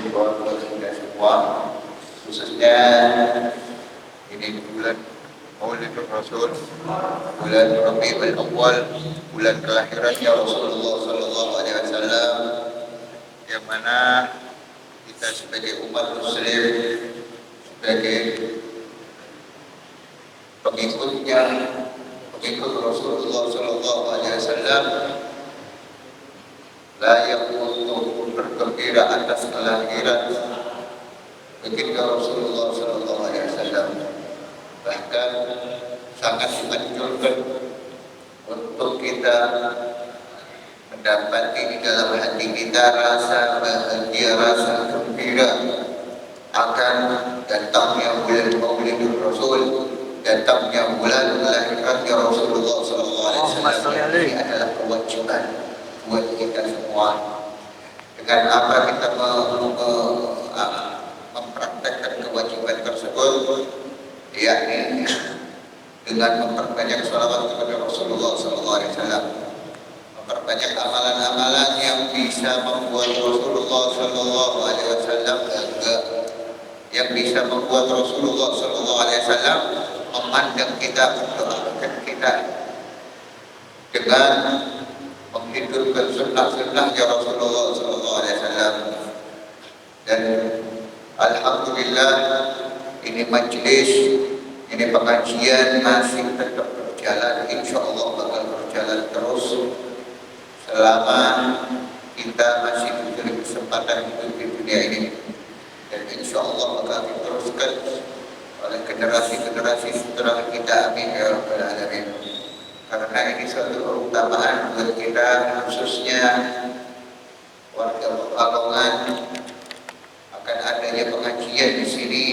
buat kita semua, khususnya ini bulan Maulid Rasul, bulan Rabiul Awal, bulan kelahirannya Rasulullah Sallallahu Alaihi Wasallam, yang mana kita sebagai umat Muslim, sebagai pengikutnya, pengikut Rasulullah Sallallahu Alaihi Wasallam, layak untuk bergembira atas kelahiran baginda Rasulullah Sallallahu Alaihi Wasallam. Bahkan sangat dianjurkan untuk kita mendapati di dalam hati kita rasa bahagia, rasa gembira akan datangnya bulan Maulidul Rasul, datangnya bulan kelahirannya Rasulullah Sallallahu Alaihi Wasallam. Ini adalah kewajiban buat kita semua. Dengan apa kita mempraktekkan kewajiban tersebut, yakni dengan memperbanyak sholawat kepada Rasulullah Sallallahu Alaihi Wasallam, memperbanyak amalan-amalan yang bisa membuat Rasulullah Sallallahu Alaihi Wasallam bangga, yang bisa membuat Rasulullah Sallallahu Alaihi Wasallam memandang kita, mendoakan kita, dengan menghidupkan sunnah-sunnahnya Rasulullah Sallallahu Alaihi Wasallam. Dan alhamdulillah, ini majlis, ini pengajian masih tetap berjalan, insya Allah bakal berjalan terus selama kita masih diberi kesempatan hidup di dunia ini, dan insya Allah bakal diteruskan oleh generasi-generasi setelah kita, amin ya rabbal alamin. Karena ini suatu keutamaan buat kita, khususnya warga Pekalongan, akan adanya pengajian di sini.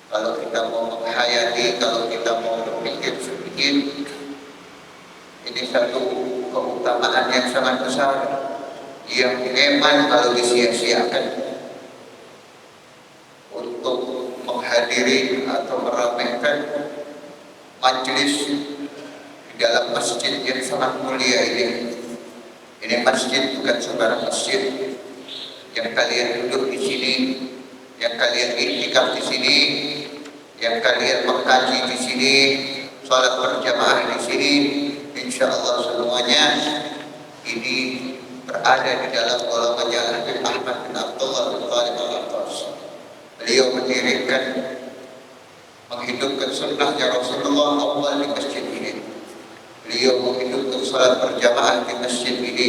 Kalau kita mau menghayati, kalau kita mau berpikir sedikit, ini satu keutamaan yang sangat besar yang eman kalau disia-siakan. Untuk menghadiri atau meramaikan majelis di dalam masjid yang sangat mulia ini. Ini masjid bukan sembarang masjid. Yang kalian duduk di sini, yang kalian iktikaf di sini, yang kalian mengkaji di sini, sholat berjamaah di sini, insya Allah semuanya ini berada di dalam golongannya Habib Ahmad bin Abdullah bin Talib Al-Abbas. Beliau mendirikan, menghidupkan sunnahnya Rasulullah awal di masjid ini. Beliau menghidupkan sholat berjamaah di masjid ini.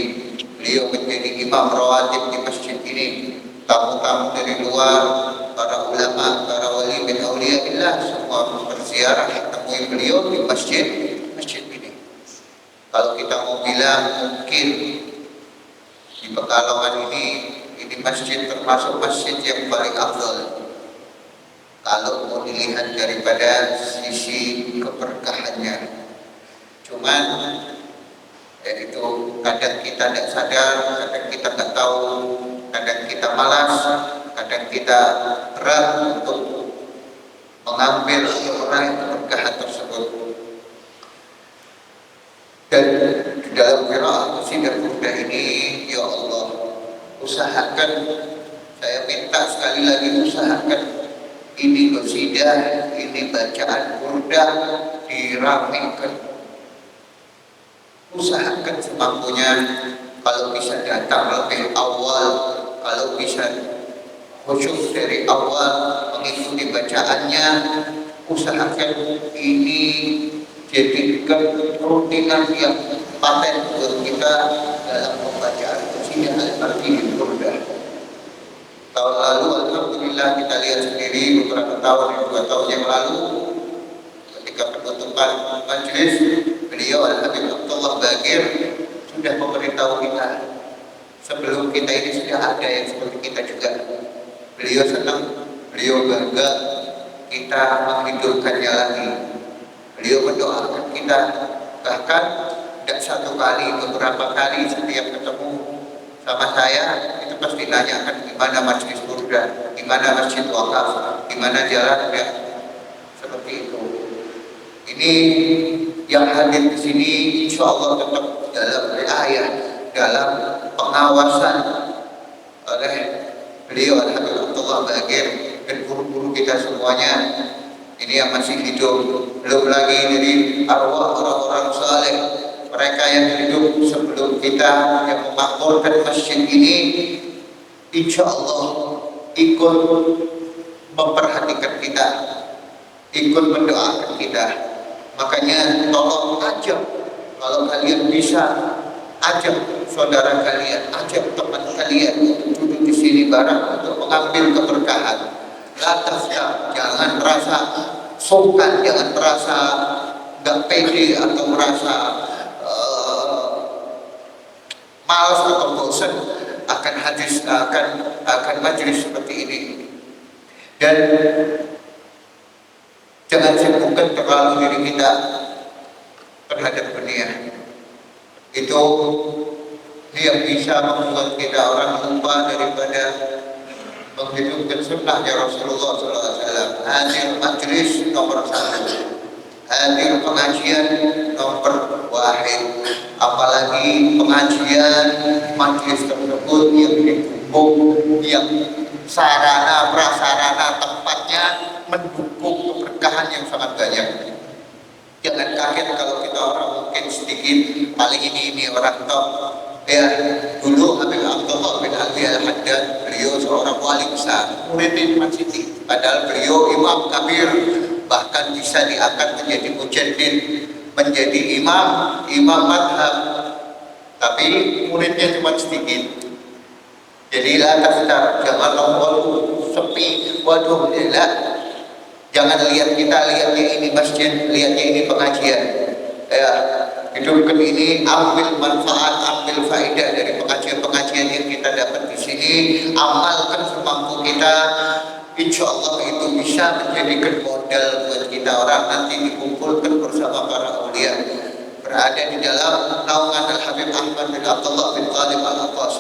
Beliau menjadi imam rawatib di masjid ini. Tamu-tamu dari luar, para ulama, para wali bin auliyaillah, semua berziarah menemui beliau di masjid ini. Kalau kita mau bilang, mungkin di Pekalongan ini masjid termasuk masjid yang paling afdal kalau mau dilihat daripada sisi keberkahannya. Cuman itu kadang kita tidak sadar, kadang kita tidak tahu, kadang kita malas, kadang kita berat untuk mengambil atau meraih keberkahan tersebut. Dan di dalam qiraah qasidah burdah ini, ya Allah, usahakan, saya minta sekali lagi, usahakan ini qasidah, ini bacaan burdah diramaikan. Usahakan semampunya, kalau bisa datang lebih awal, kalau bisa khusyuk dari awal mengikuti bacaannya. Usahakan ini jadikan rutinan yang paten buat kita dalam pembacaan qasidah Al-Martiyah Burdah. Tahun lalu alhamdulillah kita lihat sendiri, beberapa tahun, 2 tahun yang lalu, ketika penutupan majelis, beliau Al-Habib Abdullah Bagir sudah memberitahu kita, sebelum kita ini sudah ada yang seperti kita juga. Beliau senang, beliau bangga kita menghidupkannya lagi. Beliau mendoakan kita, bahkan tidak satu kali, beberapa kali setiap ketemu sama saya itu pasti nanyakan gimana majelis burdah, gimana masjid wakaf, gimana jalannya, seperti itu. Ini yang hadir di sini insya Allah tetap dalam riayah, dalam pengawasan oleh beliau Al-Habib Abdullah Baqir, dan guru-guru kita semuanya ini yang masih hidup, belum lagi dari arwah orang-orang saleh, mereka yang hidup sebelum kita yang memakmurkan masjid ini, insya Allah ikut memperhatikan kita, ikut mendoakan kita. Makanya tolong ajak, kalau kalian bisa ajak saudara kalian, ajak teman kalian untuk duduk di sini bareng untuk mengambil keberkahan. La tafta, jangan merasa sungkan, jangan merasa nggak pede atau merasa malas atau bosan akan hadis, akan majelis seperti ini. Dan jangan sibukkan terlalu diri kita terhadap dunia. Itu yang bisa membuat kita orang lupa daripada menghidupkan sunnahnya Rasulullah SAW. Hadir majlis nomor 1, hadir pengajian nomor 1. Apalagi pengajian majlis tersebut yang didukung, yang sarana prasarana tempatnya mendukung keberkahan yang sangat banyak. Jangan kaget kalau kita orang mungkin sedikit, paling ini orang top. Ya, dulu Habib Abdullah bin Ali Al-Haddad, beliau seorang wali besar, murid Imam Siti. Padahal beliau imam kabir, bahkan bisa diangkat menjadi mujaddid, menjadi imam madhab. Tapi muridnya cuma sedikit. Jadi la taftar, jangan waduh sepi, waduh la. Jangan lihatnya ini masjid, lihatnya ini pengajian. Ya, hidupkan ini, ambil manfaat, ambil faedah dari pengajian-pengajian yang kita dapat di sini, amalkan semampu kita. Insya Allah itu bisa menjadikan modal buat kita orang nanti dikumpulkan bersama para aulia, berada di dalam naungan Al-Habib Ahmad bin Abdullah bin Talib Al-Aqas.